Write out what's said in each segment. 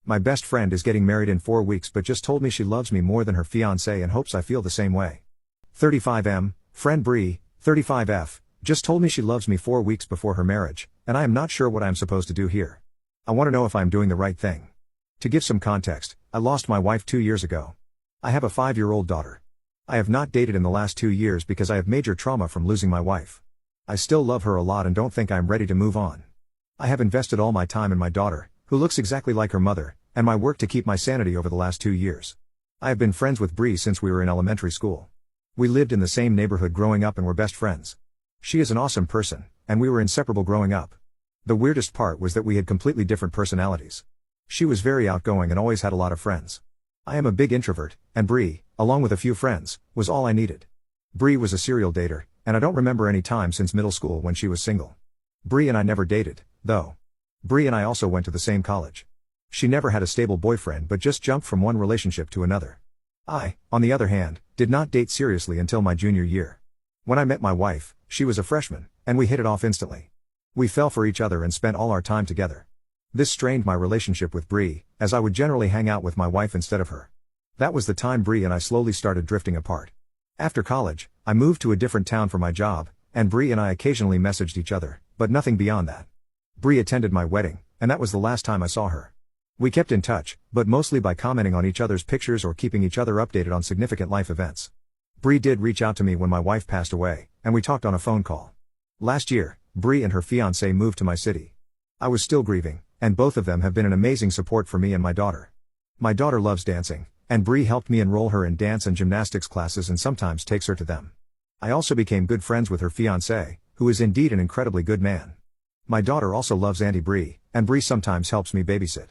My best friend is getting married in 4 weeks but just told me she loves me more than her fiancé and hopes I feel the same way. 35M, friend Bree, 35F, just told me she loves me 4 weeks before her marriage, and I am not sure what I am supposed to do here. I want to know if I am doing the right thing. To give some context, I lost my wife 2 years ago. I have a 5-year-old daughter. I have not dated in the last 2 years because I have major trauma from losing my wife. I still love her a lot and don't think I am ready to move on. I have invested all my time in my daughter, who looks exactly like her mother, and my work to keep my sanity over the last 2 years. I have been friends with Bree since we were in elementary school. We lived in the same neighborhood growing up and were best friends. She is an awesome person, and we were inseparable growing up. The weirdest part was that we had completely different personalities. She was very outgoing and always had a lot of friends. I am a big introvert, and Bree, along with a few friends, was all I needed. Bree was a serial dater, and I don't remember any time since middle school when she was single. Bree and I never dated, though. Bree and I also went to the same college. She never had a stable boyfriend but just jumped from one relationship to another. I, on the other hand, did not date seriously until my junior year. When I met my wife, she was a freshman, and we hit it off instantly. We fell for each other and spent all our time together. This strained my relationship with Bree, as I would generally hang out with my wife instead of her. That was the time Bree and I slowly started drifting apart. After college, I moved to a different town for my job, and Bree and I occasionally messaged each other, but nothing beyond that. Bree attended my wedding, and that was the last time I saw her. We kept in touch, but mostly by commenting on each other's pictures or keeping each other updated on significant life events. Bree did reach out to me when my wife passed away, and we talked on a phone call. Last year, Bree and her fiancé moved to my city. I was still grieving, and both of them have been an amazing support for me and my daughter. My daughter loves dancing, and Bree helped me enroll her in dance and gymnastics classes and sometimes takes her to them. I also became good friends with her fiancé, who is indeed an incredibly good man. My daughter also loves Auntie Bree, and Bree sometimes helps me babysit.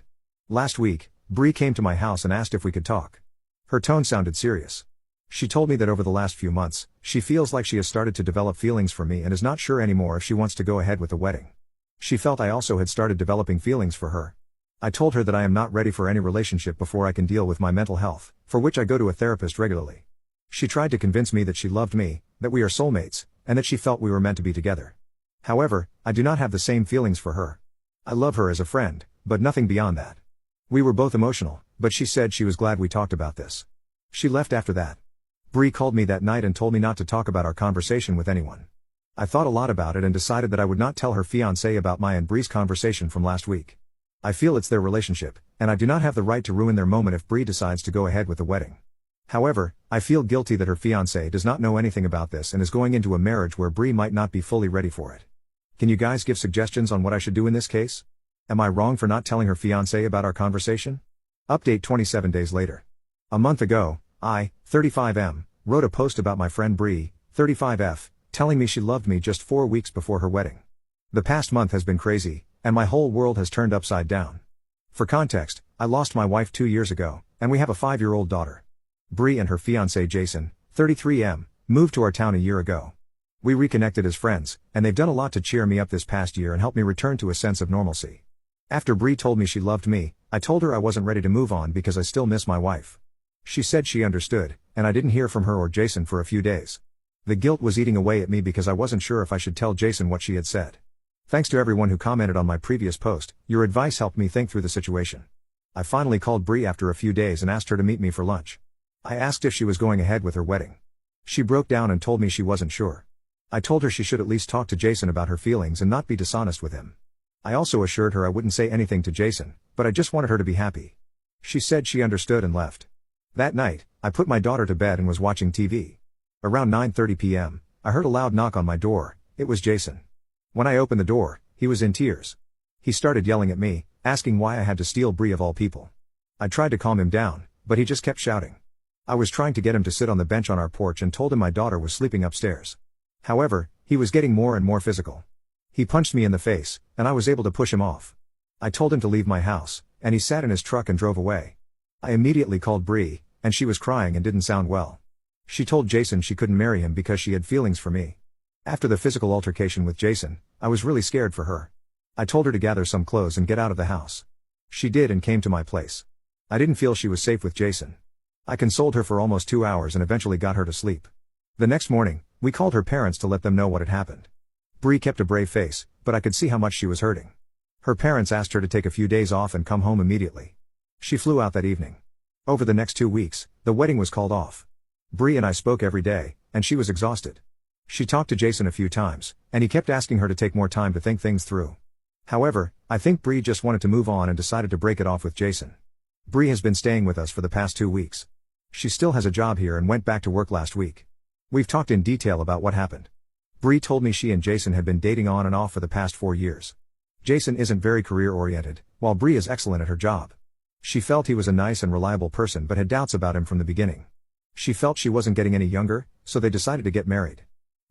Last week, Bree came to my house and asked if we could talk. Her tone sounded serious. She told me that over the last few months, she feels like she has started to develop feelings for me and is not sure anymore if she wants to go ahead with the wedding. She felt I also had started developing feelings for her. I told her that I am not ready for any relationship before I can deal with my mental health, for which I go to a therapist regularly. She tried to convince me that she loved me, that we are soulmates, and that she felt we were meant to be together. However, I do not have the same feelings for her. I love her as a friend, but nothing beyond that. We were both emotional, but she said she was glad we talked about this. She left after that. Bree called me that night and told me not to talk about our conversation with anyone. I thought a lot about it and decided that I would not tell her fiancé about my and Bree's conversation from last week. I feel it's their relationship, and I do not have the right to ruin their moment if Bree decides to go ahead with the wedding. However, I feel guilty that her fiancé does not know anything about this and is going into a marriage where Bree might not be fully ready for it. Can you guys give suggestions on what I should do in this case? Am I wrong for not telling her fiancé about our conversation? Update 27 days later. A month ago, I, 35M, wrote a post about my friend Bree, 35F, telling me she loved me just 4 weeks before her wedding. The past month has been crazy, and my whole world has turned upside down. For context, I lost my wife 2 years ago, and we have a 5-year-old daughter. Bree and her fiancé Jason, 33M, moved to our town a year ago. We reconnected as friends, and they've done a lot to cheer me up this past year and help me return to a sense of normalcy. After Bree told me she loved me, I told her I wasn't ready to move on because I still miss my wife. She said she understood, and I didn't hear from her or Jason for a few days. The guilt was eating away at me because I wasn't sure if I should tell Jason what she had said. Thanks to everyone who commented on my previous post, your advice helped me think through the situation. I finally called Bree after a few days and asked her to meet me for lunch. I asked if she was going ahead with her wedding. She broke down and told me she wasn't sure. I told her she should at least talk to Jason about her feelings and not be dishonest with him. I also assured her I wouldn't say anything to Jason, but I just wanted her to be happy. She said she understood and left. That night, I put my daughter to bed and was watching TV. Around 9:30 p.m., I heard a loud knock on my door. It was Jason. When I opened the door, he was in tears. He started yelling at me, asking why I had to steal Bree of all people. I tried to calm him down, but he just kept shouting. I was trying to get him to sit on the bench on our porch and told him my daughter was sleeping upstairs. However, he was getting more and more physical. He punched me in the face, and I was able to push him off. I told him to leave my house, and he sat in his truck and drove away. I immediately called Bree, and she was crying and didn't sound well. She told Jason she couldn't marry him because she had feelings for me. After the physical altercation with Jason, I was really scared for her. I told her to gather some clothes and get out of the house. She did and came to my place. I didn't feel she was safe with Jason. I consoled her for almost 2 hours and eventually got her to sleep. The next morning, we called her parents to let them know what had happened. Bree kept a brave face, but I could see how much she was hurting. Her parents asked her to take a few days off and come home immediately. She flew out that evening. Over the next 2 weeks, the wedding was called off. Bree and I spoke every day, and she was exhausted. She talked to Jason a few times, and he kept asking her to take more time to think things through. However, I think Bree just wanted to move on and decided to break it off with Jason. Bree has been staying with us for the past 2 weeks. She still has a job here and went back to work last week. We've talked in detail about what happened. Bree told me she and Jason had been dating on and off for the past 4 years. Jason isn't very career-oriented, while Bree is excellent at her job. She felt he was a nice and reliable person but had doubts about him from the beginning. She felt she wasn't getting any younger, so they decided to get married.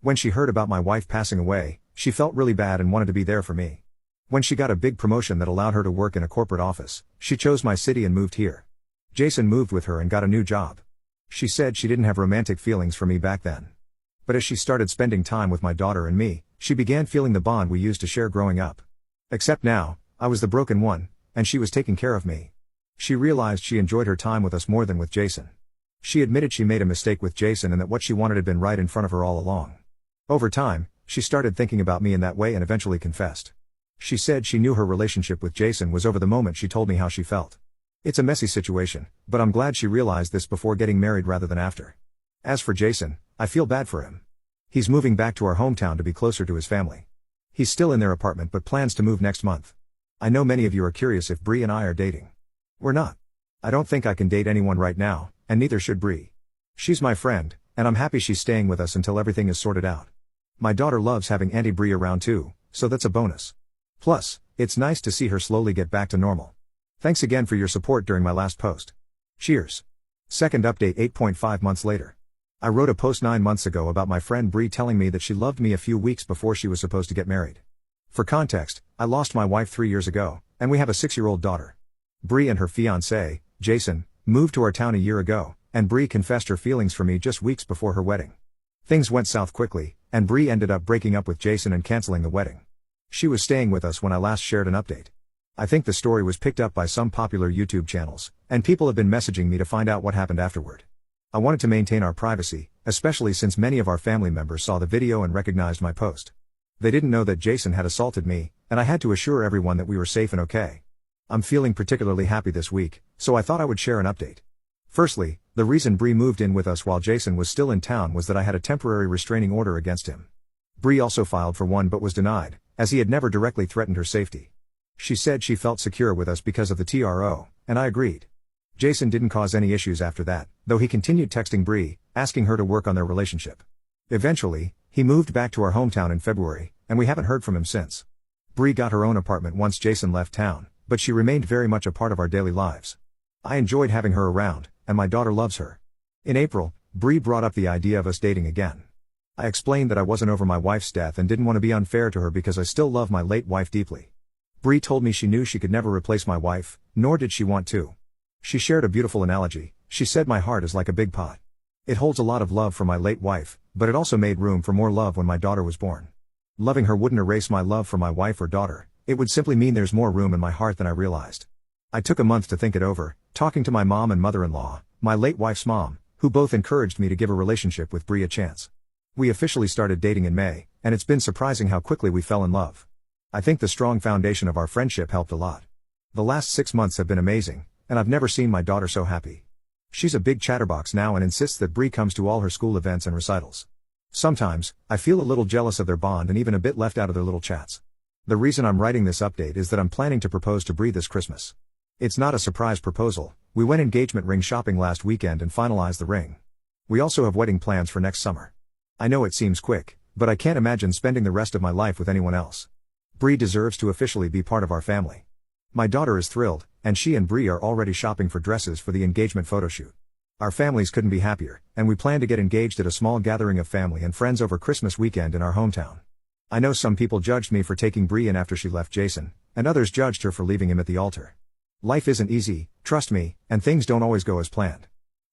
When she heard about my wife passing away, she felt really bad and wanted to be there for me. When she got a big promotion that allowed her to work in a corporate office, she chose my city and moved here. Jason moved with her and got a new job. She said she didn't have romantic feelings for me back then. But as she started spending time with my daughter and me, she began feeling the bond we used to share growing up. Except now, I was the broken one, and she was taking care of me. She realized she enjoyed her time with us more than with Jason. She admitted she made a mistake with Jason and that what she wanted had been right in front of her all along. Over time, she started thinking about me in that way and eventually confessed. She said she knew her relationship with Jason was over the moment she told me how she felt. It's a messy situation, but I'm glad she realized this before getting married rather than after. As for Jason, I feel bad for him. He's moving back to our hometown to be closer to his family. He's still in their apartment but plans to move next month. I know many of you are curious if Bree and I are dating. We're not. I don't think I can date anyone right now, and neither should Bree. She's my friend, and I'm happy she's staying with us until everything is sorted out. My daughter loves having Auntie Bree around too, so that's a bonus. Plus, it's nice to see her slowly get back to normal. Thanks again for your support during my last post. Cheers. Second update 8.5 months later. I wrote a post 9 months ago about my friend Bree telling me that she loved me a few weeks before she was supposed to get married. For context, I lost my wife 3 years ago, and we have a 6-year-old daughter. Bree and her fiancé, Jason, moved to our town a year ago, and Bree confessed her feelings for me just weeks before her wedding. Things went south quickly, and Bree ended up breaking up with Jason and canceling the wedding. She was staying with us when I last shared an update. I think the story was picked up by some popular YouTube channels, and people have been messaging me to find out what happened afterward. I wanted to maintain our privacy, especially since many of our family members saw the video and recognized my post. They didn't know that Jason had assaulted me, and I had to assure everyone that we were safe and okay. I'm feeling particularly happy this week, so I thought I would share an update. Firstly, the reason Bree moved in with us while Jason was still in town was that I had a temporary restraining order against him. Bree also filed for one but was denied, as he had never directly threatened her safety. She said she felt secure with us because of the TRO, and I agreed. Jason didn't cause any issues after that, though he continued texting Bree, asking her to work on their relationship. Eventually, he moved back to our hometown in February, and we haven't heard from him since. Bree got her own apartment once Jason left town, but she remained very much a part of our daily lives. I enjoyed having her around, and my daughter loves her. In April, Bree brought up the idea of us dating again. I explained that I wasn't over my wife's death and didn't want to be unfair to her because I still love my late wife deeply. Bree told me she knew she could never replace my wife, nor did she want to. She shared a beautiful analogy. She said my heart is like a big pot. It holds a lot of love for my late wife, but it also made room for more love when my daughter was born. Loving her wouldn't erase my love for my wife or daughter, it would simply mean there's more room in my heart than I realized. I took a month to think it over, talking to my mom and mother-in-law, my late wife's mom, who both encouraged me to give a relationship with Bree a chance. We officially started dating in May, and it's been surprising how quickly we fell in love. I think the strong foundation of our friendship helped a lot. The last 6 months have been amazing, and I've never seen my daughter so happy. She's a big chatterbox now and insists that Bree comes to all her school events and recitals. Sometimes, I feel a little jealous of their bond and even a bit left out of their little chats. The reason I'm writing this update is that I'm planning to propose to Bree this Christmas. It's not a surprise proposal. We went engagement ring shopping last weekend and finalized the ring. We also have wedding plans for next summer. I know it seems quick, but I can't imagine spending the rest of my life with anyone else. Bree deserves to officially be part of our family. My daughter is thrilled, and she and Bree are already shopping for dresses for the engagement photoshoot. Our families couldn't be happier, and we plan to get engaged at a small gathering of family and friends over Christmas weekend in our hometown. I know some people judged me for taking Bree in after she left Jason, and others judged her for leaving him at the altar. Life isn't easy, trust me, and things don't always go as planned.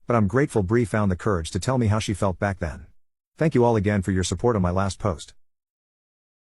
But I'm grateful Bree found the courage to tell me how she felt back then. Thank you all again for your support on my last post.